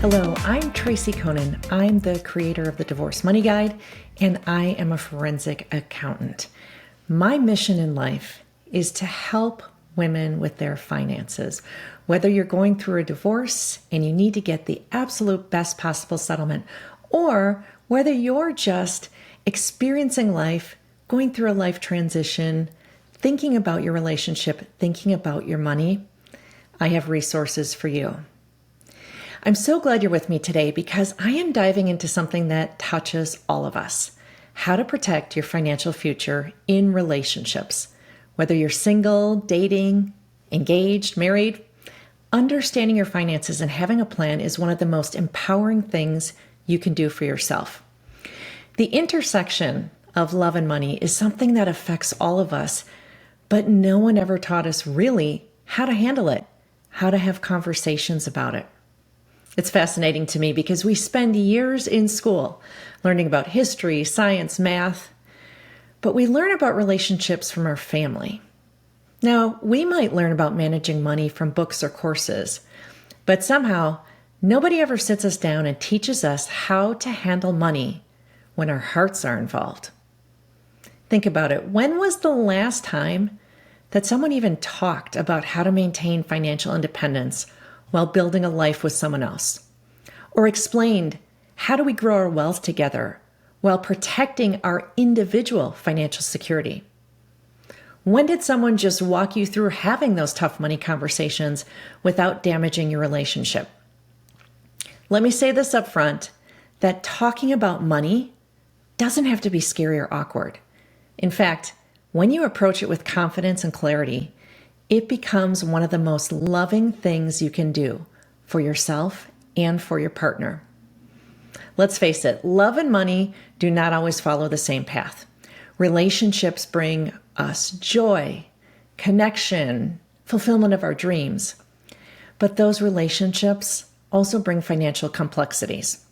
Hello, I'm Tracy Coenen. I'm the creator of the Divorce Money Guide, and I am a forensic accountant. My mission in life is to help women with their finances. Whether you're going through a divorce and you need to get the absolute best possible settlement, or whether you're just experiencing life, going through a life transition, thinking about your relationship, thinking about your money, I have resources for you. I'm so glad you're with me today because I am diving into something that touches all of us: how to protect your financial future in relationships. Whether you're single, dating, engaged, married, understanding your finances and having a plan is one of the most empowering things you can do for yourself. The intersection of love and money is something that affects all of us, but no one ever taught us really how to handle it, how to have conversations about it. It's fascinating to me because we spend years in school learning about history, science, math, but we learn about relationships from our family. Now, we might learn about managing money from books or courses, but somehow nobody ever sits us down and teaches us how to handle money when our hearts are involved. Think about it. When was the last time that someone even talked about how to maintain financial independence while building a life with someone else? Or explained, how do we grow our wealth together while protecting our individual financial security? When did someone just walk you through having those tough money conversations without damaging your relationship? Let me say this up front, that talking about money doesn't have to be scary or awkward. In fact, when you approach it with confidence and clarity, it becomes one of the most loving things you can do for yourself and for your partner. Let's face it, love and money do not always follow the same path. Relationships bring us joy, connection, fulfillment of our dreams. But those relationships also bring financial complexities.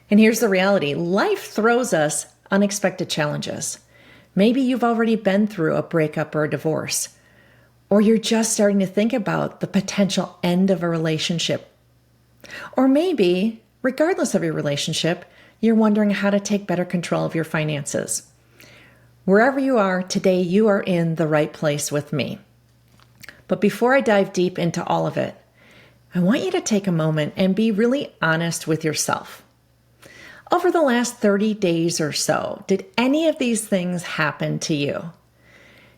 And here's the reality: life throws us unexpected challenges. Maybe you've already been through a breakup or a divorce, or you're just starting to think about the potential end of a relationship. Or maybe, regardless of your relationship, you're wondering how to take better control of your finances. Wherever you are today, you are in the right place with me. But before I dive deep into all of it, I want you to take a moment and be really honest with yourself. Over the last 30 days or so, did any of these things happen to you?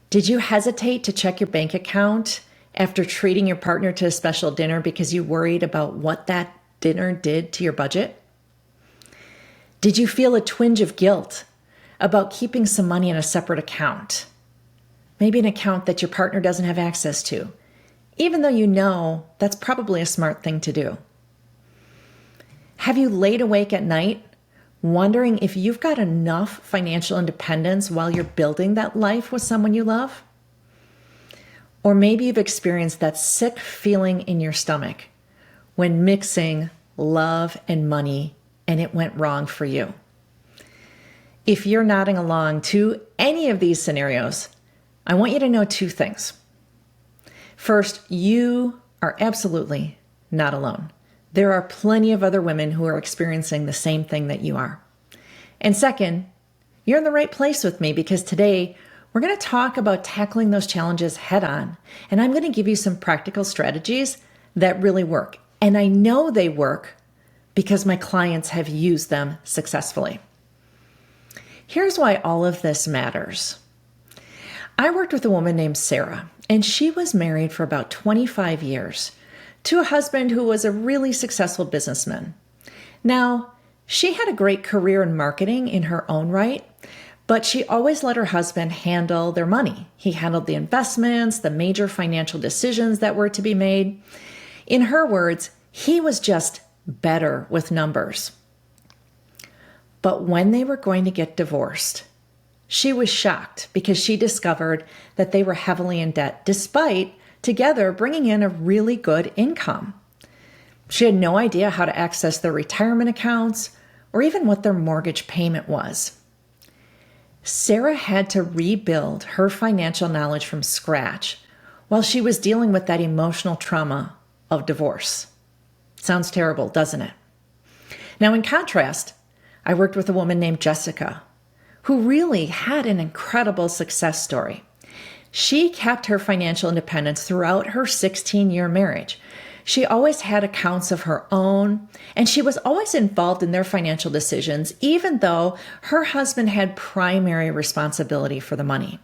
Did you hesitate to check your bank account after treating your partner to a special dinner because you worried about what that dinner did to your budget? Did you feel a twinge of guilt about keeping some money in a separate account? Maybe an account that your partner doesn't have access to, even though you know that's probably a smart thing to do. Have you laid awake at night wondering if you've got enough financial independence while you're building that life with someone you love? Or maybe you've experienced that sick feeling in your stomach when mixing love and money and it went wrong for you. If you're nodding along to any of these scenarios, I want you to know two things. First, you are absolutely not alone. There are plenty of other women who are experiencing the same thing that you are. And second, you're in the right place with me because today we're going to talk about tackling those challenges head on. And I'm going to give you some practical strategies that really work. And I know they work because my clients have used them successfully. Here's why all of this matters. I worked with a woman named Sarah, and she was married for about 25 years. To a husband who was a really successful businessman. Now, she had a great career in marketing in her own right, but she always let her husband handle their money. He handled the investments, the major financial decisions that were to be made. In her words, he was just better with numbers. But when they were going to get divorced, she was shocked because she discovered that they were heavily in debt, despite together bringing in a really good income. She had no idea how to access their retirement accounts or even what their mortgage payment was. Sarah had to rebuild her financial knowledge from scratch while she was dealing with that emotional trauma of divorce. Sounds terrible, doesn't it? Now, in contrast, I worked with a woman named Jessica, who really had an incredible success story. She kept her financial independence throughout her 16-year marriage. She always had accounts of her own, and she was always involved in their financial decisions, even though her husband had primary responsibility for the money.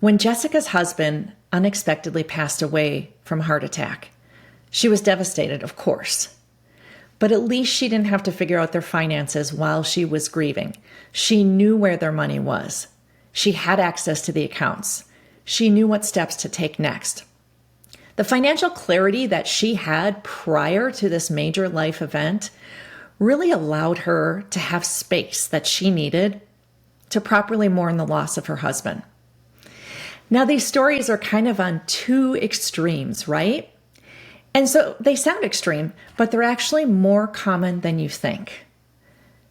When Jessica's husband unexpectedly passed away from a heart attack, she was devastated, of course. But at least she didn't have to figure out their finances while she was grieving. She knew where their money was. She had access to the accounts. She knew what steps to take next. The financial clarity that she had prior to this major life event really allowed her to have space that she needed to properly mourn the loss of her husband. Now, these stories are kind of on two extremes, right? And so they sound extreme, but they're actually more common than you think.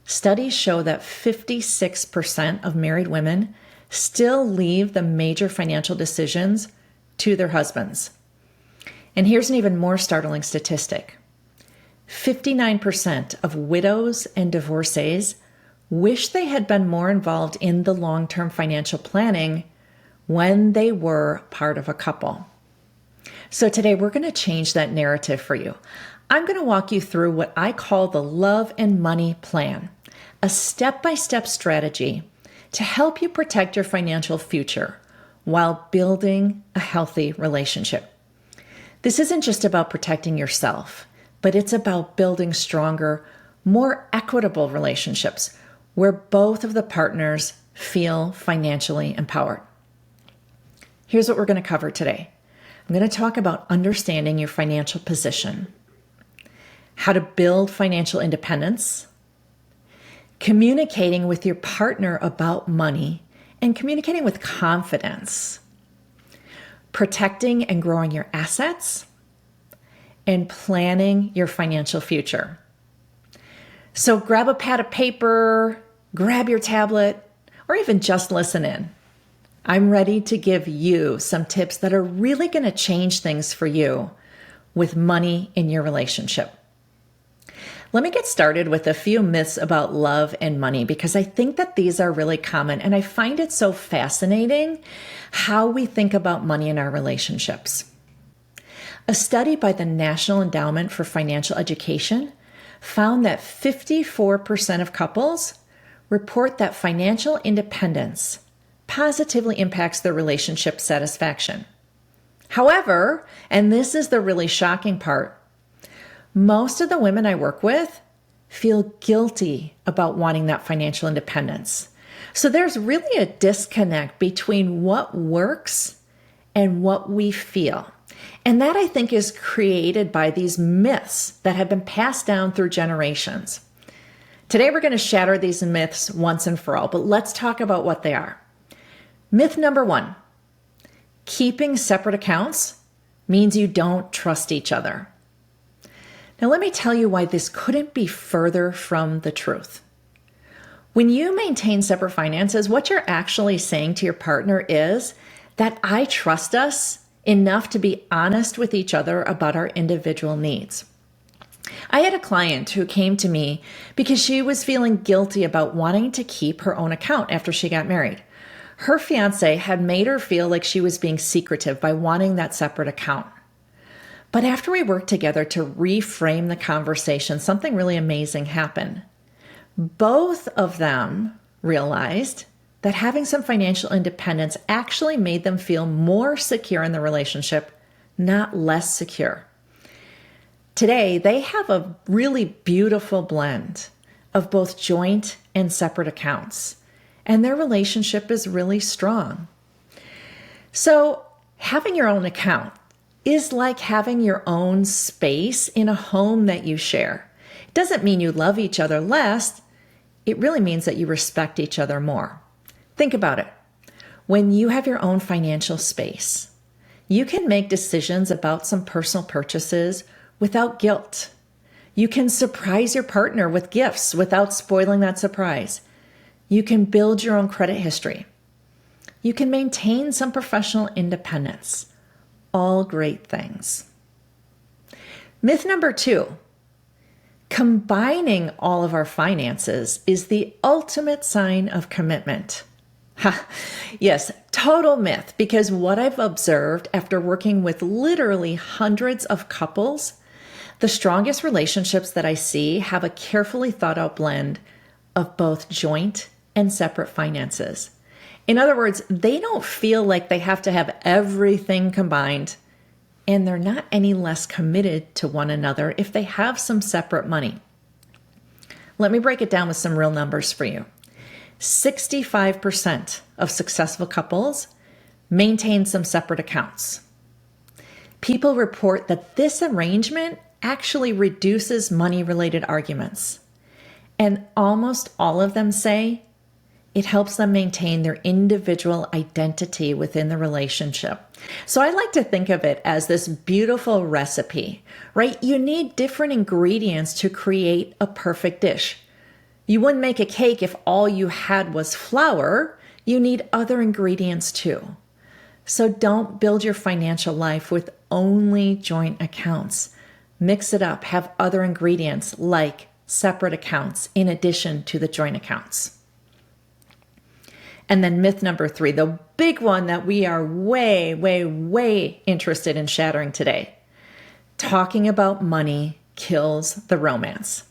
Studies show that 56% of married women still leave the major financial decisions to their husbands. And here's an even more startling statistic. 59% of widows and divorcees wish they had been more involved in the long-term financial planning when they were part of a couple. So today we're going to change that narrative for you. I'm going to walk you through what I call the Love and Money Plan, a step-by-step strategy to help you protect your financial future while building a healthy relationship. This isn't just about protecting yourself, but it's about building stronger, more equitable relationships where both of the partners feel financially empowered. Here's what we're going to cover today. I'm going to talk about understanding your financial position, how to build financial independence, communicating with your partner about money and communicating with confidence, protecting and growing your assets, and planning your financial future. So grab a pad of paper, grab your tablet, or even just listen in. I'm ready to give you some tips that are really going to change things for you with money in your relationship. Let me get started with a few myths about love and money because I think that these are really common and I find it so fascinating how we think about money in our relationships. A study by the National Endowment for Financial Education found that 54% of couples report that financial independence positively impacts their relationship satisfaction. However, and this is the really shocking part, most of the women I work with feel guilty about wanting that financial independence. So there's really a disconnect between what works and what we feel. And that I think is created by these myths that have been passed down through generations. Today we're going to shatter these myths once and for all, but let's talk about what they are. Myth number 1, keeping separate accounts means you don't trust each other. Now let me tell you why this couldn't be further from the truth. When you maintain separate finances, what you're actually saying to your partner is that I trust us enough to be honest with each other about our individual needs. I had a client who came to me because she was feeling guilty about wanting to keep her own account after she got married. Her fiance had made her feel like she was being secretive by wanting that separate account. But after we worked together to reframe the conversation, something really amazing happened. Both of them realized that having some financial independence actually made them feel more secure in the relationship, not less secure. Today, they have a really beautiful blend of both joint and separate accounts, and their relationship is really strong. So, having your own account is like having your own space in a home that you share. It doesn't mean you love each other less. It really means that you respect each other more. Think about it. When you have your own financial space, you can make decisions about some personal purchases without guilt. You can surprise your partner with gifts without spoiling that surprise. You can build your own credit history. You can maintain some professional independence. All great things. Myth number 2, Combining all of our finances is the ultimate sign of commitment. Ha, yes, total myth, because what I've observed after working with literally hundreds of couples, the strongest relationships that I see have a carefully thought out blend of both joint and separate finances. In other words, they don't feel like they have to have everything combined, and they're not any less committed to one another if they have some separate money. Let me break it down with some real numbers for you. 65% of successful couples maintain some separate accounts. People report that this arrangement actually reduces money-related arguments. And almost all of them say it helps them maintain their individual identity within the relationship. So I like to think of it as this beautiful recipe, right? You need different ingredients to create a perfect dish. You wouldn't make a cake if all you had was flour. You need other ingredients too. So don't build your financial life with only joint accounts. Mix it up. Have other ingredients like separate accounts in addition to the joint accounts. And then myth number 3, the big one that we are way, way, way interested in shattering today. Talking about money kills the romance.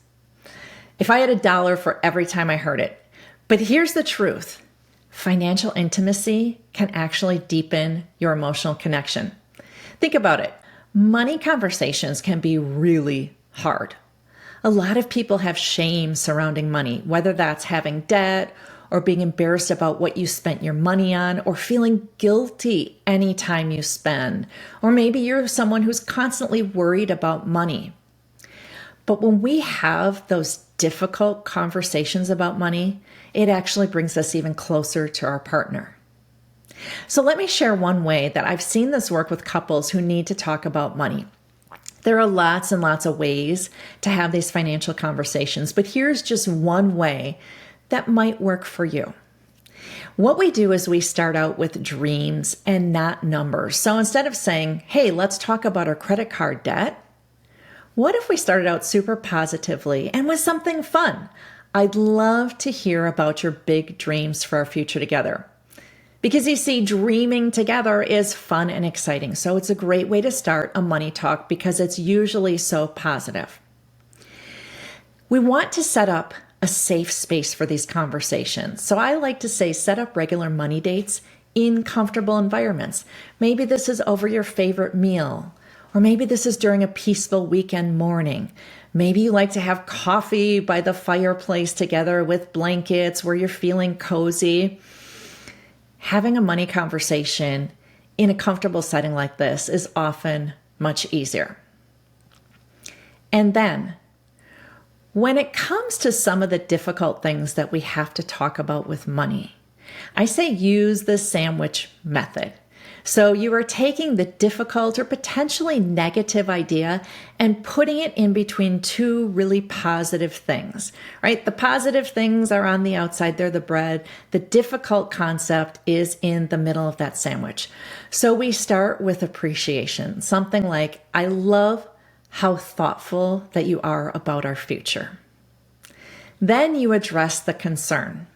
If I had $1 for every time I heard it. But here's the truth. Financial intimacy can actually deepen your emotional connection. Think about it. Money conversations can be really hard. A lot of people have shame surrounding money, whether that's having debt or being embarrassed about what you spent your money on, or feeling guilty anytime you spend. Or maybe you're someone who's constantly worried about money. But when we have those difficult conversations about money, it actually brings us even closer to our partner. So let me share one way that I've seen this work with couples who need to talk about money. There are lots and lots of ways to have these financial conversations, but here's just one way that might work for you. What we do is we start out with dreams and not numbers. So instead of saying, hey, let's talk about our credit card debt, what if we started out super positively and with something fun? I'd love to hear about your big dreams for our future together. Because you see, dreaming together is fun and exciting. So it's a great way to start a money talk because it's usually so positive. We want to set up a safe space for these conversations. So I like to say set up regular money dates in comfortable environments. Maybe this is over your favorite meal. Or maybe this is during a peaceful weekend morning. Maybe you like to have coffee by the fireplace together with blankets where you're feeling cozy. Having a money conversation in a comfortable setting like this is often much easier. And then, when it comes to some of the difficult things that we have to talk about with money, I say use the sandwich method. So you are taking the difficult or potentially negative idea and putting it in between two really positive things, right? The positive things are on the outside, they're the bread. The difficult concept is in the middle of that sandwich. So we start with appreciation, something like, I love how thoughtful that you are about our future. Then you address the concern.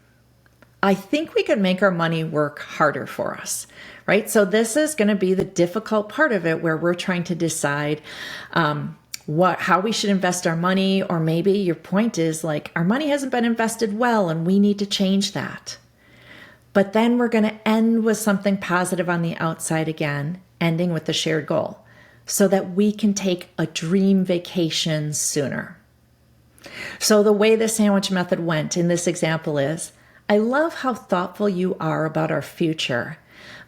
I think we could make our money work harder for us, right? So this is going to be the difficult part of it where we're trying to decide how we should invest our money, or maybe your point is like our money hasn't been invested well and we need to change that. But then we're going to end with something positive on the outside again, ending with the shared goal so that we can take a dream vacation sooner. So the way the sandwich method went in this example is, I love how thoughtful you are about our future,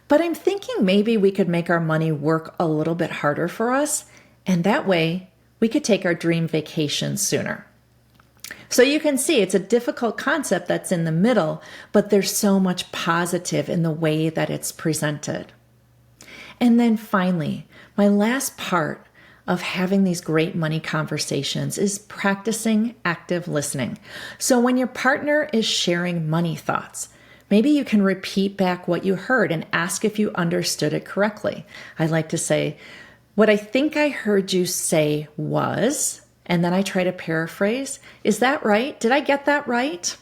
but I'm thinking maybe we could make our money work a little bit harder for us, and that way we could take our dream vacation sooner. So you can see it's a difficult concept that's in the middle, but there's so much positive in the way that it's presented. And then finally, my last part of having these great money conversations is practicing active listening. So when your partner is sharing money thoughts, maybe you can repeat back what you heard and ask if you understood it correctly. I like to say, what I think I heard you say was, And then I try to paraphrase. Is that right? Did I get that right?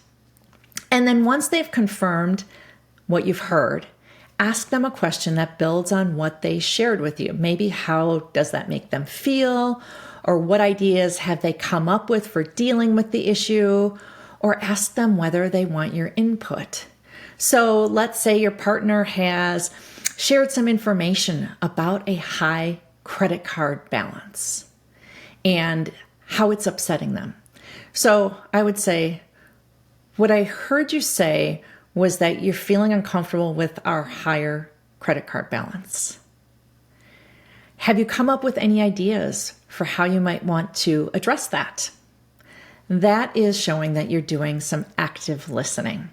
And then once they've confirmed what you've heard, ask them a question that builds on what they shared with you. Maybe how does that make them feel? Or what ideas have they come up with for dealing with the issue? Or ask them whether they want your input. So let's say your partner has shared some information about a high credit card balance and how it's upsetting them. So I would say, what I heard you say was that you're feeling uncomfortable with our higher credit card balance. Have you come up with any ideas for how you might want to address that? That is showing that you're doing some active listening.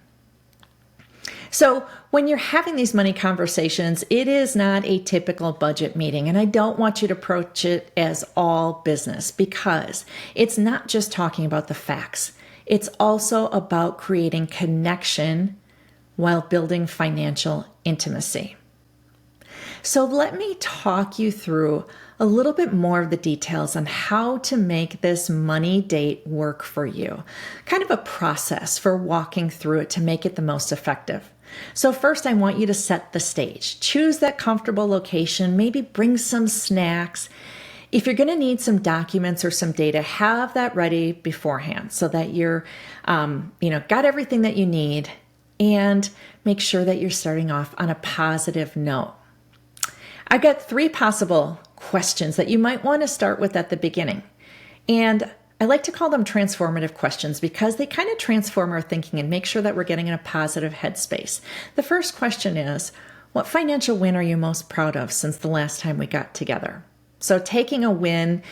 So when you're having these money conversations, it is not a typical budget meeting, and I don't want you to approach it as all business, because it's not just talking about the facts. It's also about creating connection while building financial intimacy. So let me talk you through a little bit more of the details on how to make this money date work for you. Kind of a process for walking through it to make it the most effective. So first, I want you to set the stage. Choose that comfortable location, maybe bring some snacks. If you're going to need some documents or some data, have that ready beforehand so that you're, got everything that you need, and make sure that you're starting off on a positive note. I've got 3 possible questions that you might want to start with at the beginning. And I like to call them transformative questions because they kind of transform our thinking and make sure that we're getting in a positive headspace. The first question is, what financial win are you most proud of since the last time we got together? So taking a win,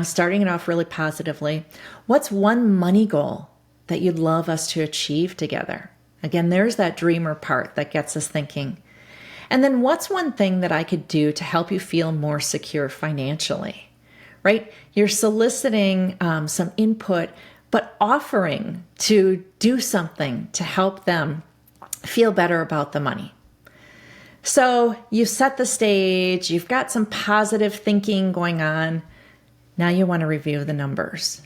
starting it off really positively. What's one money goal that you'd love us to achieve together? Again, there's that dreamer part that gets us thinking. And then what's one thing that I could do to help you feel more secure financially, right? You're soliciting some input, but offering to do something to help them feel better about the money. So you set the stage, you've got some positive thinking going on. Now you want to review the numbers.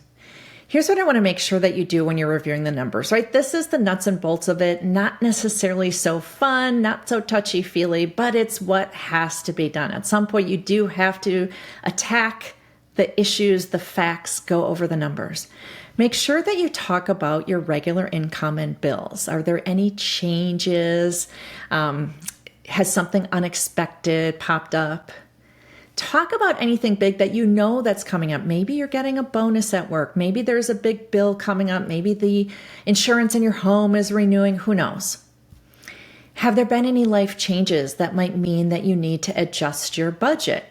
Here's what I want to make sure that you do when you're reviewing the numbers, right? This is the nuts and bolts of it, not necessarily so fun, not so touchy-feely, but it's what has to be done. At some point, you do have to attack the issues, the facts, go over the numbers. Make sure that you talk about your regular income and bills. Are there any changes? Has something unexpected popped up? Talk about anything big that you know that's coming up. Maybe you're getting a bonus at work. Maybe there's a big bill coming up. Maybe the insurance in your home is renewing. Who knows? Have there been any life changes that might mean that you need to adjust your budget?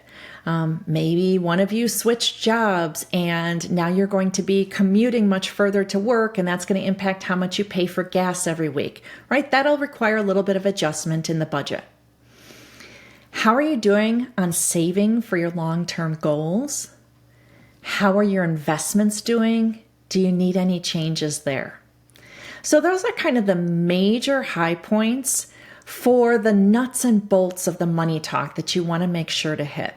Maybe one of you switched jobs and now you're going to be commuting much further to work, and that's going to impact how much you pay for gas every week, right? That'll require a little bit of adjustment in the budget. How are you doing on saving for your long-term goals? How are your investments doing? Do you need any changes there? So those are kind of the major high points for the nuts and bolts of the money talk that you want to make sure to hit.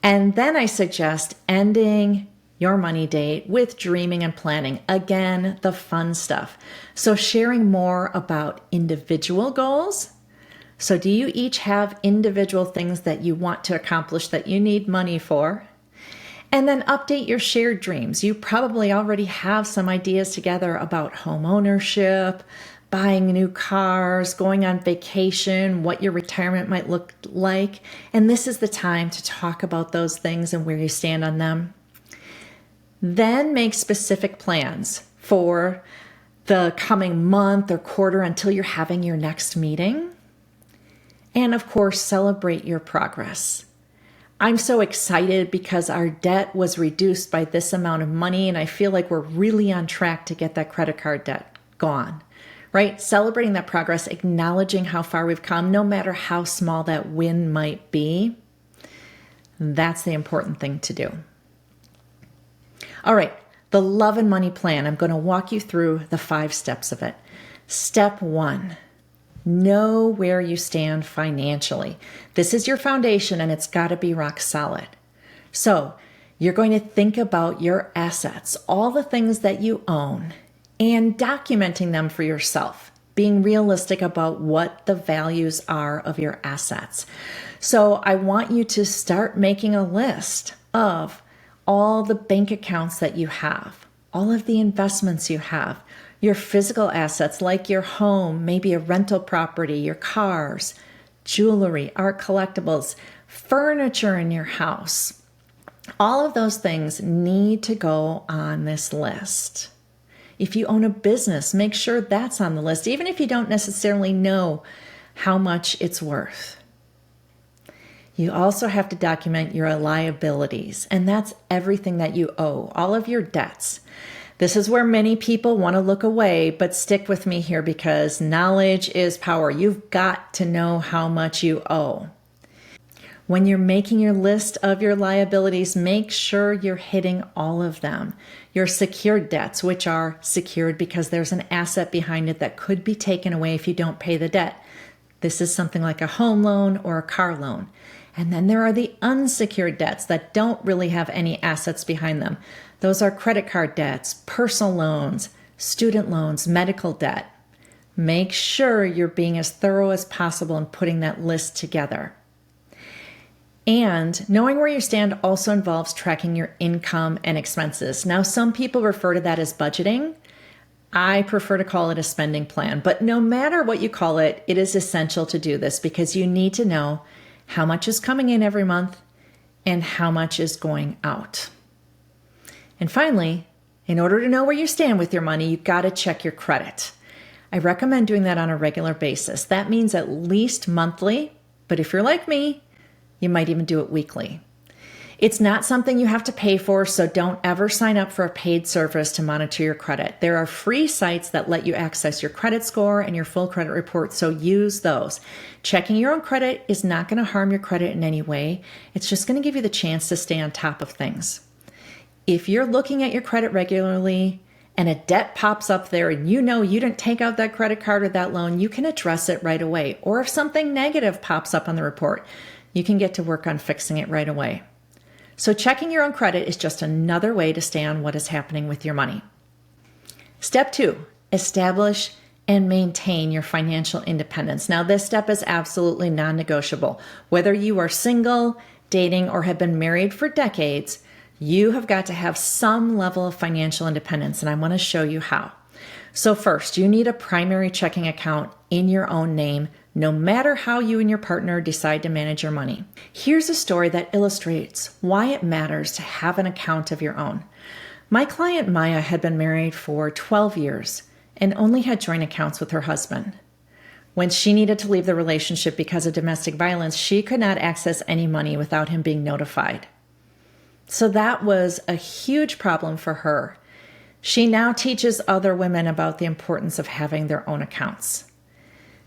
And then I suggest ending your money date with dreaming and planning. Again, the fun stuff. So sharing more about individual goals. So do you each have individual things that you want to accomplish that you need money for? And then update your shared dreams. You probably already have some ideas together about home ownership, buying new cars, going on vacation, what your retirement might look like. And this is the time to talk about those things and where you stand on them. Then make specific plans for the coming month or quarter until you're having your next meeting. And of course, celebrate your progress. I'm so excited because our debt was reduced by this amount of money, and I feel like we're really on track to get that credit card debt gone, right? Celebrating that progress, acknowledging how far we've come, no matter how small that win might be. That's the important thing to do. All right, the love and money plan. I'm going to walk you through the 5 steps of it. Step 1. Know where you stand financially. This is your foundation and it's got to be rock solid. So You're going to think about your assets, all the things that you own, and documenting them for yourself, being realistic about what the values are of your assets. So I want you to start making a list of all the bank accounts that you have, all of the investments you have, your physical assets like your home, maybe a rental property, your cars, jewelry, art collectibles, furniture in your house. All of those things need to go on this list. If you own a business, make sure that's on the list, even if you don't necessarily know how much it's worth. You also have to document your liabilities, and that's everything that you owe, all of your debts. This is where many people want to look away, but stick with me here because knowledge is power. You've got to know how much you owe. When you're making your list of your liabilities, make sure you're hitting all of them. Your secured debts, which are secured because there's an asset behind it that could be taken away if you don't pay the debt. This is something like a home loan or a car loan. And then there are the unsecured debts that don't really have any assets behind them. Those are credit card debts, personal loans, student loans, medical debt. Make sure you're being as thorough as possible in putting that list together. And knowing where you stand also involves tracking your income and expenses. Now, some people refer to that as budgeting. I prefer to call it a spending plan, but no matter what you call it, it is essential to do this because you need to know how much is coming in every month and how much is going out. And finally, in order to know where you stand with your money, you've got to check your credit. I recommend doing that on a regular basis. That means at least monthly, but if you're like me, you might even do it weekly. It's not something you have to pay for, so don't ever sign up for a paid service to monitor your credit. There are free sites that let you access your credit score and your full credit report, so use those. Checking your own credit is not going to harm your credit in any way. It's just going to give you the chance to stay on top of things. If you're looking at your credit regularly and a debt pops up there and you know you didn't take out that credit card or that loan, you can address it right away. Or if something negative pops up on the report, you can get to work on fixing it right away. So checking your own credit is just another way to stay on what is happening with your money. Step 2, establish and maintain your financial independence. Now, this step is absolutely non-negotiable. Whether you are single, dating, or have been married for decades, you have got to have some level of financial independence, and I want to show you how. So first, you need a primary checking account in your own name, no matter how you and your partner decide to manage your money. Here's a story that illustrates why it matters to have an account of your own. My client Maya had been married for 12 years and only had joint accounts with her husband. When she needed to leave the relationship because of domestic violence, she could not access any money without him being notified. So that was a huge problem for her. She now teaches other women about the importance of having their own accounts.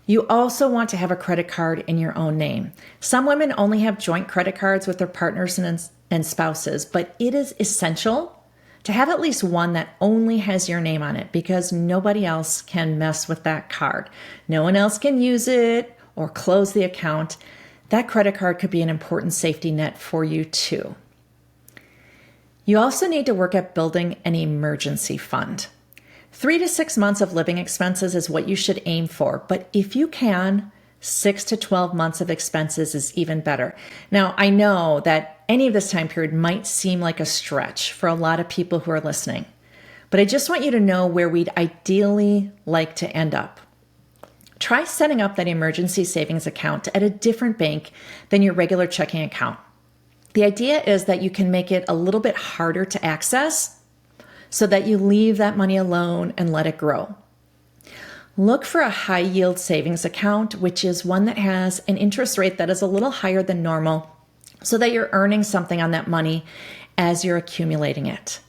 You also want to have a credit card in your own name. Some women only have joint credit cards with their partners and spouses, but it is essential to have at least one that only has your name on it because nobody else can mess with that card. No one else can use it or close the account. That credit card could be an important safety net for you too. You also need to work at building an emergency fund. 3 to 6 months of living expenses is what you should aim for, but if you can, 6 to 12 months of expenses is even better. Now, I know that any of this time period might seem like a stretch for a lot of people who are listening, but I just want you to know where we'd ideally like to end up. Try setting up that emergency savings account at a different bank than your regular checking account. The idea is that you can make it a little bit harder to access so that you leave that money alone and let it grow. Look for a high yield savings account, which is one that has an interest rate that is a little higher than normal, so that you're earning something on that money as you're accumulating it.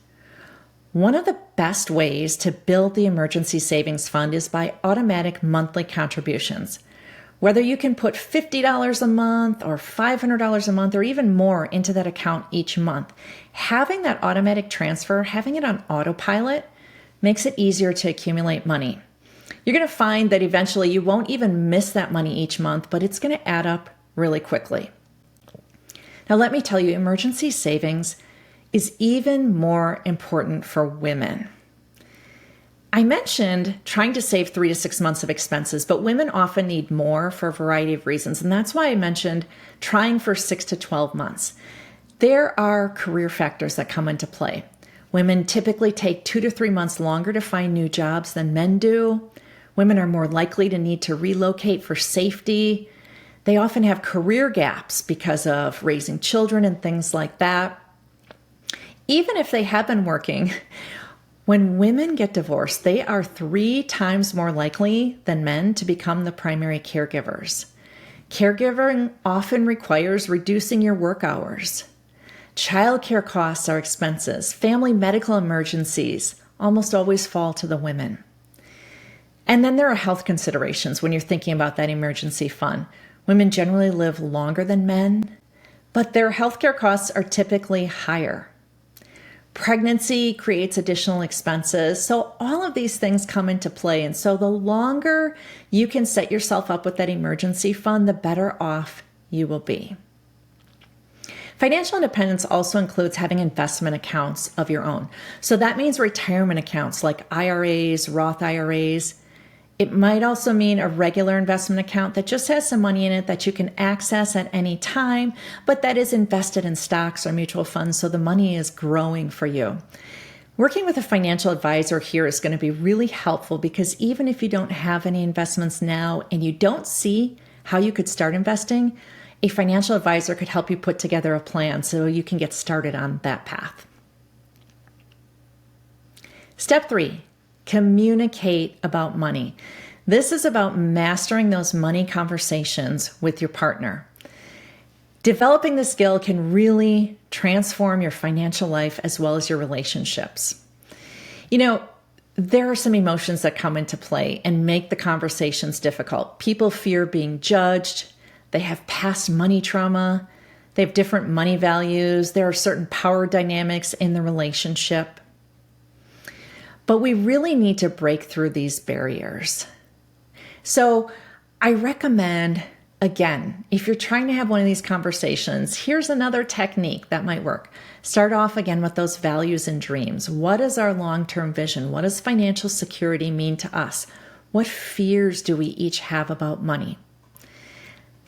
One of the best ways to build the emergency savings fund is by automatic monthly contributions. Whether you can put $50 a month or $500 a month or even more into that account each month, having that automatic transfer, having it on autopilot, makes it easier to accumulate money. You're going to find that eventually you won't even miss that money each month, but it's going to add up really quickly. Now, let me tell you, emergency savings is even more important for women. I mentioned trying to save 3 to 6 months of expenses, but women often need more for a variety of reasons. And that's why I mentioned trying for 6 to 12 months. There are career factors that come into play. Women typically take 2 to 3 months longer to find new jobs than men do. Women are more likely to need to relocate for safety. They often have career gaps because of raising children and things like that. Even if they have been working, when women get divorced, they are 3 times more likely than men to become the primary caregivers. Caregiving often requires reducing your work hours. Childcare costs are expenses. Family medical emergencies almost always fall to the women. And then there are health considerations when you're thinking about that emergency fund. Women generally live longer than men, but their healthcare costs are typically higher. Pregnancy creates additional expenses. So all of these things come into play. And so the longer you can set yourself up with that emergency fund, the better off you will be. Financial independence also includes having investment accounts of your own. So that means retirement accounts like IRAs, Roth IRAs. It might also mean a regular investment account that just has some money in it that you can access at any time, but that is invested in stocks or mutual funds, so the money is growing for you. Working with a financial advisor here is going to be really helpful because even if you don't have any investments now and you don't see how you could start investing, a financial advisor could help you put together a plan so you can get started on that path. Step 3. Communicate about money. This is about mastering those money conversations with your partner. Developing the skill can really transform your financial life as well as your relationships. There are some emotions that come into play and make the conversations difficult. People fear being judged. They have past money trauma. They have different money values. There are certain power dynamics in the relationship. But we really need to break through these barriers. So I recommend, again, if you're trying to have one of these conversations, here's another technique that might work. Start off again with those values and dreams. What is our long-term vision? What does financial security mean to us? What fears do we each have about money?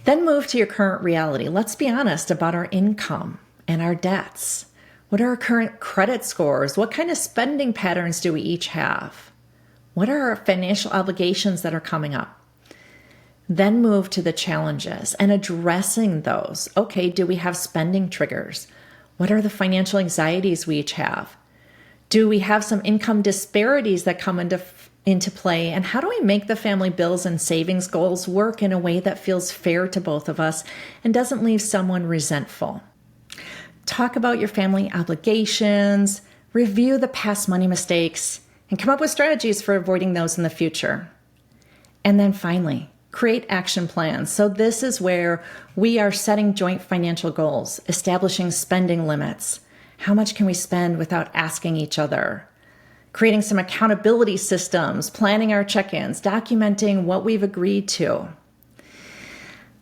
Then move to your current reality. Let's be honest about our income and our debts. What are our current credit scores? What kind of spending patterns do we each have? What are our financial obligations that are coming up? Then move to the challenges and addressing those. Okay, do we have spending triggers? What are the financial anxieties we each have? Do we have some income disparities that come into play? And how do we make the family bills and savings goals work in a way that feels fair to both of us and doesn't leave someone resentful? Talk about your family obligations, review the past money mistakes, and come up with strategies for avoiding those in the future. And then finally, create action plans. So this is where we are setting joint financial goals, establishing spending limits. How much can we spend without asking each other? Creating some accountability systems, planning our check-ins, documenting what we've agreed to.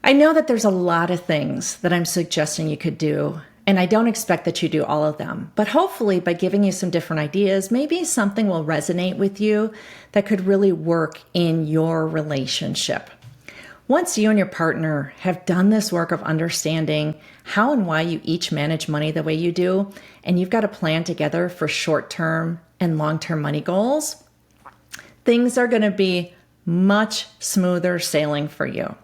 I know that there's a lot of things that I'm suggesting you could do, and I don't expect that you do all of them, but hopefully by giving you some different ideas, maybe something will resonate with you that could really work in your relationship. Once you and your partner have done this work of understanding how and why you each manage money the way you do, and you've got a plan together for short-term and long-term money goals, things are going to be much smoother sailing for you.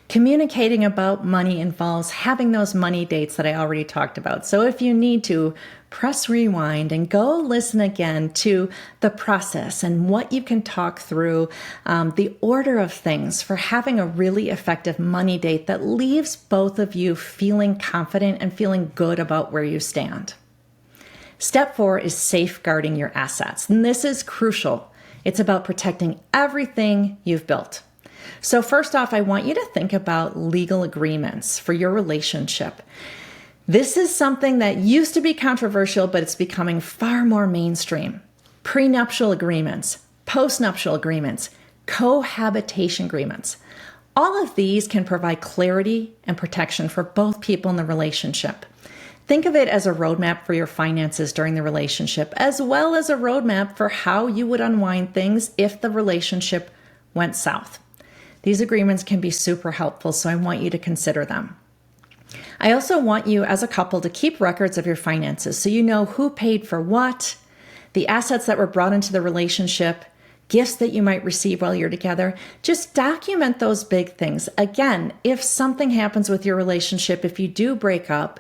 Communicating about money involves having those money dates that I already talked about. So if you need to, press rewind and go listen again to the process and what you can talk through, the order of things for having a really effective money date that leaves both of you feeling confident and feeling good about where you stand. Step 4 is safeguarding your assets. And this is crucial. It's about protecting everything you've built. So first off, I want you to think about legal agreements for your relationship. This is something that used to be controversial, but it's becoming far more mainstream. Prenuptial agreements, postnuptial agreements, cohabitation agreements. All of these can provide clarity and protection for both people in the relationship. Think of it as a roadmap for your finances during the relationship, as well as a roadmap for how you would unwind things if the relationship went south. These agreements can be super helpful, so I want you to consider them. I also want you as a couple to keep records of your finances so you know who paid for what, the assets that were brought into the relationship, gifts that you might receive while you're together. Just document those big things. Again, if something happens with your relationship, if you do break up,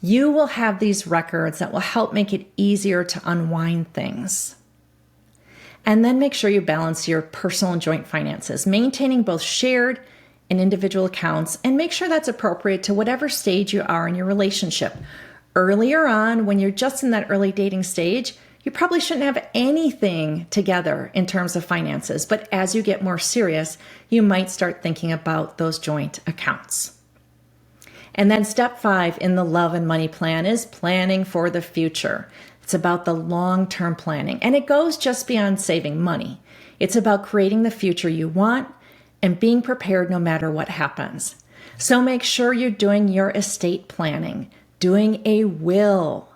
you will have these records that will help make it easier to unwind things. And then make sure you balance your personal and joint finances, maintaining both shared and individual accounts, and make sure that's appropriate to whatever stage you are in your relationship. Earlier on, when you're just in that early dating stage, you probably shouldn't have anything together in terms of finances, but as you get more serious, you might start thinking about those joint accounts. And then step 5 in the love and money plan is planning for the future. It's about the long-term planning, and it goes just beyond saving money. It's about creating the future you want and being prepared no matter what happens. So make sure you're doing your estate planning, doing a will,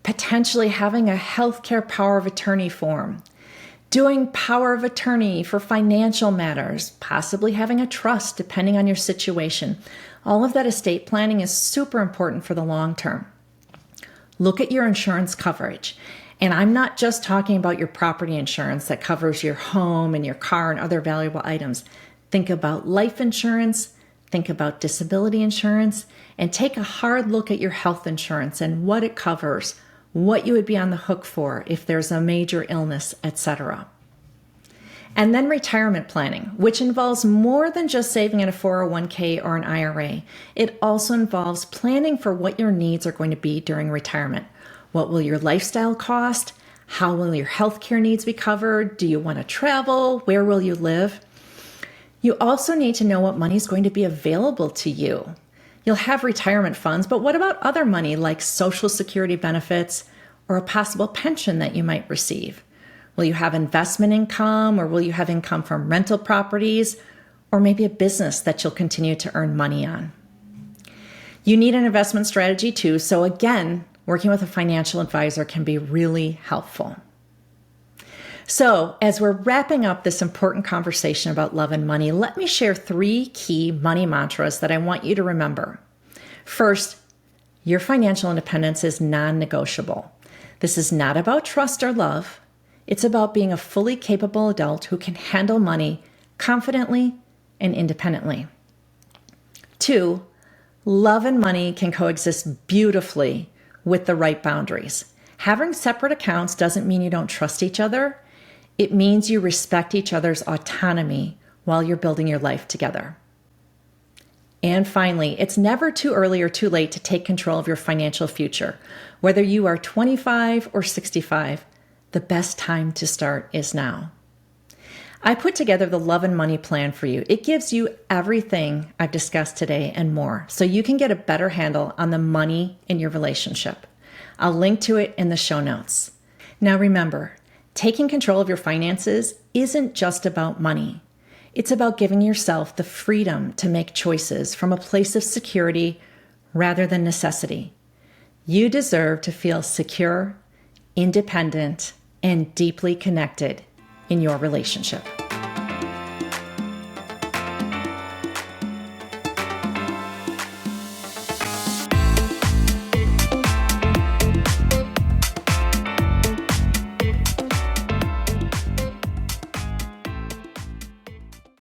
potentially having a healthcare power of attorney form, doing power of attorney for financial matters, possibly having a trust depending on your situation. All of that estate planning is super important for the long term. Look at your insurance coverage. And I'm not just talking about your property insurance that covers your home and your car and other valuable items. Think about life insurance, think about disability insurance, and take a hard look at your health insurance and what it covers, what you would be on the hook for if there's a major illness, etc. And then retirement planning, which involves more than just saving in a 401k or an IRA. It also involves planning for what your needs are going to be during retirement. What will your lifestyle cost? How will your healthcare needs be covered? Do you want to travel? Where will you live? You also need to know what money is going to be available to you. You'll have retirement funds, but what about other money like Social Security benefits or a possible pension that you might receive? Will you have investment income, or will you have income from rental properties, or maybe a business that you'll continue to earn money on? You need an investment strategy too, so again, working with a financial advisor can be really helpful. So, as we're wrapping up this important conversation about love and money, let me share 3 key money mantras that I want you to remember. First, your financial independence is non-negotiable. This is not about trust or love. It's about being a fully capable adult who can handle money confidently and independently. 2, love and money can coexist beautifully with the right boundaries. Having separate accounts doesn't mean you don't trust each other. It means you respect each other's autonomy while you're building your life together. And finally, it's never too early or too late to take control of your financial future. Whether you are 25 or 65, the best time to start is now. I put together the love and money plan for you. It gives you everything I've discussed today and more, so you can get a better handle on the money in your relationship. I'll link to it in the show notes. Now remember, taking control of your finances isn't just about money. It's about giving yourself the freedom to make choices from a place of security rather than necessity. You deserve to feel secure, independent, and deeply connected in your relationship.